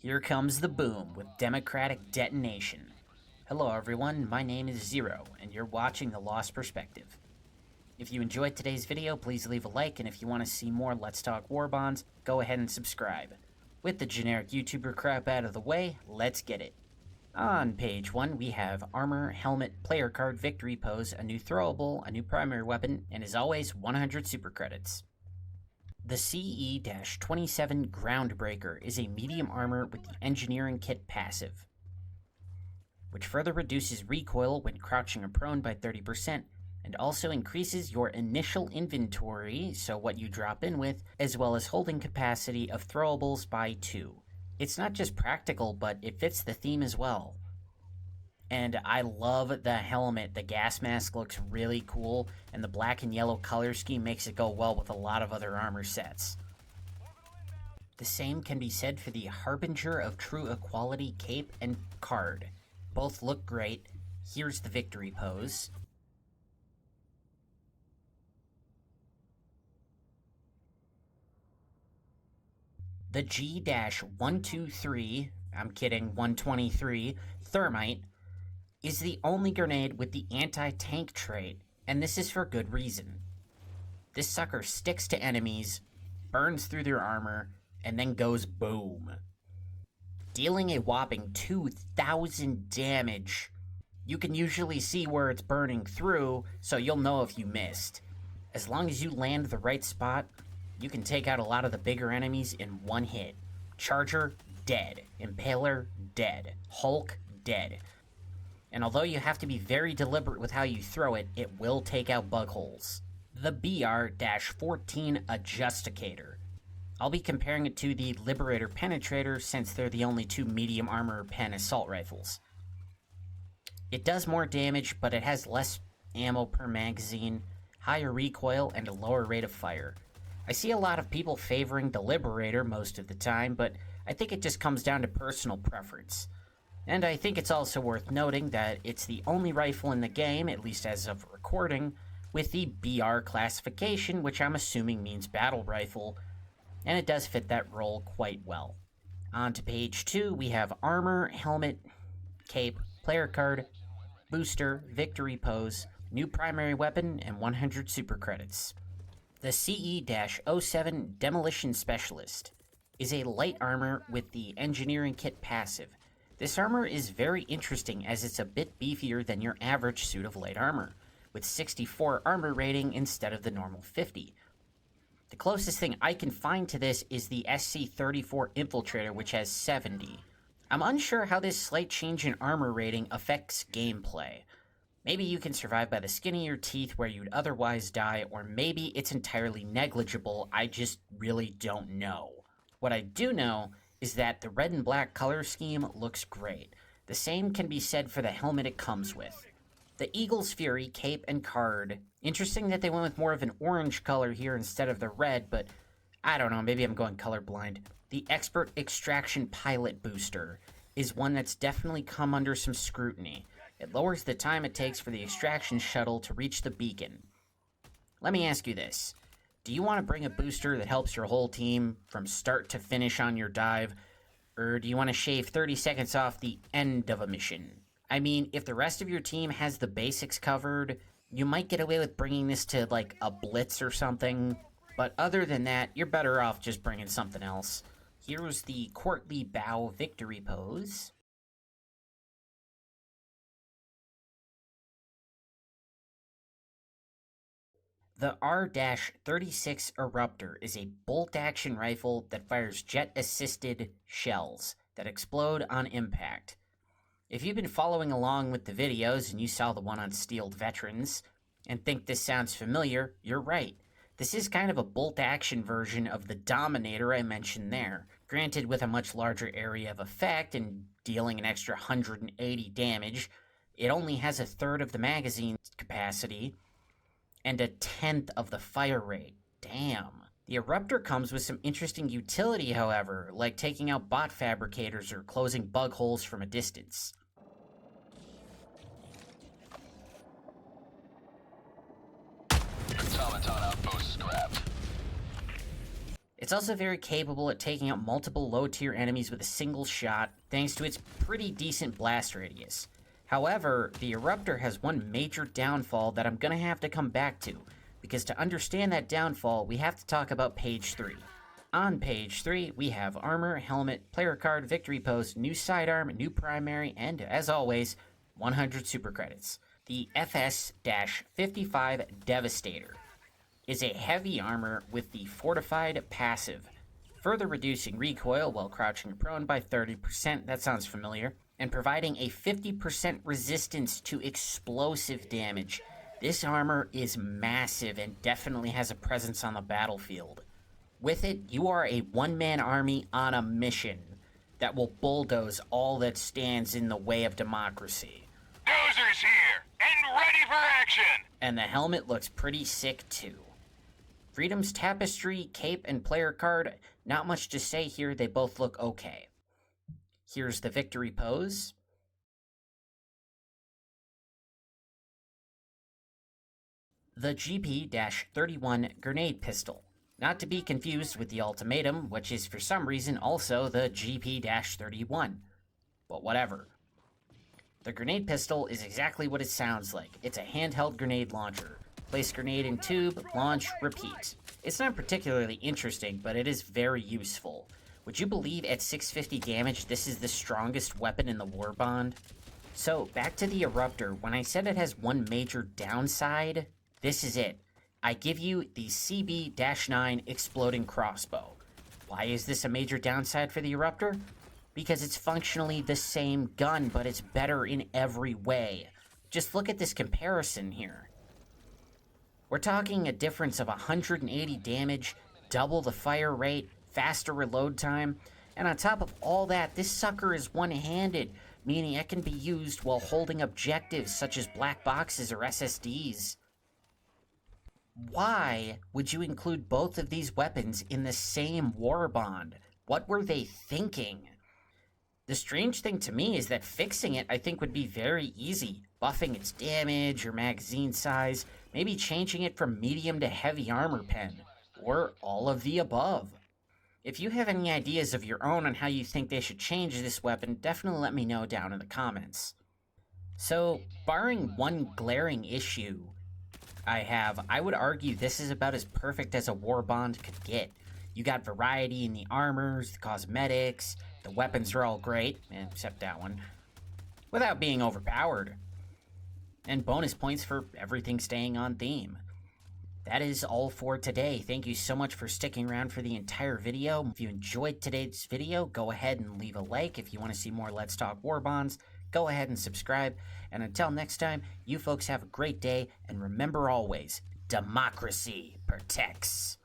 Here comes the boom with Democratic Detonation. Hello everyone, my name is Zero, and you're watching The Lost Perspective. If you enjoyed today's video, please leave a like, and if you want to see more Let's Talk Warbonds, go ahead and subscribe. With the generic YouTuber crap out of the way, let's get it. On page 1, we have Armor, Helmet, Player Card, Victory Pose, a new throwable, a new primary weapon, and as always, 100 super credits. The CE-27 Groundbreaker is a medium armor with the Engineering Kit passive, which further reduces recoil when crouching or prone by 30%, and also increases your initial inventory, so what you drop in with, as well as holding capacity of throwables by 2. It's not just practical, but it fits the theme as well. And I love the helmet. The gas mask looks really cool, and the black and yellow color scheme makes it go well with a lot of other armor sets. The same can be said for the Harbinger of True Equality cape and card. Both look great. Here's the victory pose. The G-123, I'm kidding, 123, Thermite, is the only grenade with the anti-tank trait, and this is for good reason. This sucker sticks to enemies, burns through their armor, and then goes boom. Dealing a whopping 2,000 damage. You can usually see where it's burning through, so you'll know if you missed. As long as you land the right spot, you can take out a lot of the bigger enemies in one hit. Charger, dead. Impaler, dead. Hulk, dead. And although you have to be very deliberate with how you throw it, it will take out bug holes. The BR-14 Adjusticator. I'll be comparing it to the Liberator Penetrator since they're the only two medium armor pen assault rifles. It does more damage, but it has less ammo per magazine, higher recoil, and a lower rate of fire. I see a lot of people favoring the Liberator most of the time, but I think it just comes down to personal preference. And I think it's also worth noting that it's the only rifle in the game, at least as of recording, with the BR classification, which I'm assuming means battle rifle, and it does fit that role quite well. On to page 2, we have Armor, Helmet, Cape, Player Card, Booster, Victory Pose, new primary weapon, and 100 super credits. The CE-07 Demolition Specialist is a light armor with the Engineering Kit passive. This armor is very interesting as it's a bit beefier than your average suit of light armor, with 64 armor rating instead of the normal 50. The closest thing I can find to this is the SC-34 Infiltrator, which has 70. I'm unsure how this slight change in armor rating affects gameplay. Maybe you can survive by the skin of your teeth where you'd otherwise die, or maybe it's entirely negligible. I just really don't know. What I do know is that the red and black color scheme looks great. The same can be said for the helmet it comes with. The Eagle's Fury cape and card. Interesting that they went with more of an orange color here instead of the red, but I don't know, maybe I'm going colorblind. The Expert Extraction Pilot Booster is one that's definitely come under some scrutiny. It lowers the time it takes for the extraction shuttle to reach the beacon. Let me ask you this. Do you want to bring a booster that helps your whole team from start to finish on your dive, or do you want to shave 30 seconds off the end of a mission? I mean, if the rest of your team has the basics covered, you might get away with bringing this to, like, a blitz or something, but other than that, you're better off just bringing something else. Here's the Courtly Bow Victory Pose. The R-36 Eruptor is a bolt-action rifle that fires jet-assisted shells that explode on impact. If you've been following along with the videos and you saw the one on Steeled Veterans and think this sounds familiar, you're right. This is kind of a bolt-action version of the Dominator I mentioned there, granted with a much larger area of effect and dealing an extra 180 damage. It only has a third of the magazine capacity and a tenth of the fire rate. Damn. The Eruptor comes with some interesting utility, however, like taking out bot fabricators or closing bug holes from a distance. Automaton outpost scrapped. It's also very capable at taking out multiple low-tier enemies with a single shot, thanks to its pretty decent blast radius. However, the Eruptor has one major downfall that I'm gonna have to come back to, because to understand that downfall, we have to talk about page 3. On page 3, we have armor, helmet, player card, victory pose, new sidearm, new primary, and, as always, 100 super credits. The FS-55 Devastator is a heavy armor with the fortified passive, further reducing recoil while crouching prone by 30%, that sounds familiar, and providing a 50% resistance to explosive damage. This armor is massive and definitely has a presence on the battlefield. With it, you are a one-man army on a mission that will bulldoze all that stands in the way of democracy. Dozer's here, and ready for action! And the helmet looks pretty sick too. Freedom's Tapestry, Cape, and Player Card, not much to say here, they both look okay. Here's the victory pose. The GP-31 Grenade Pistol. Not to be confused with the Ultimatum, which is for some reason also the GP-31. But whatever. The Grenade Pistol is exactly what it sounds like. It's a handheld grenade launcher. Place grenade in tube, launch, repeat. It's not particularly interesting, but it is very useful. Would you believe at 650 damage this is the strongest weapon in the Warbond? So, back to the Eruptor. When I said it has one major downside, this is it. I give you the CB-9 Exploding Crossbow. Why is this a major downside for the Eruptor? Because it's functionally the same gun, but it's better in every way. Just look at this comparison here. We're talking a difference of 180 damage, double the fire rate, faster reload time, and on top of all that, this sucker is one-handed, meaning it can be used while holding objectives such as black boxes or SSDs. Why would you include both of these weapons in the same Warbond? What were they thinking? The strange thing to me is that fixing it, I think, would be very easy. Buffing its damage or magazine size, maybe changing it from medium to heavy armor pen, or all of the above. If you have any ideas of your own on how you think they should change this weapon, definitely let me know down in the comments. So, barring one glaring issue I would argue this is about as perfect as a Warbond could get. You got variety in the armors, the cosmetics, the weapons are all great, except that one, without being overpowered. And bonus points for everything staying on theme. That is all for today. Thank you so much for sticking around for the entire video. If you enjoyed today's video, go ahead and leave a like. If you want to see more Let's Talk Warbonds, go ahead and subscribe. And until next time, you folks have a great day, and remember always, democracy protects.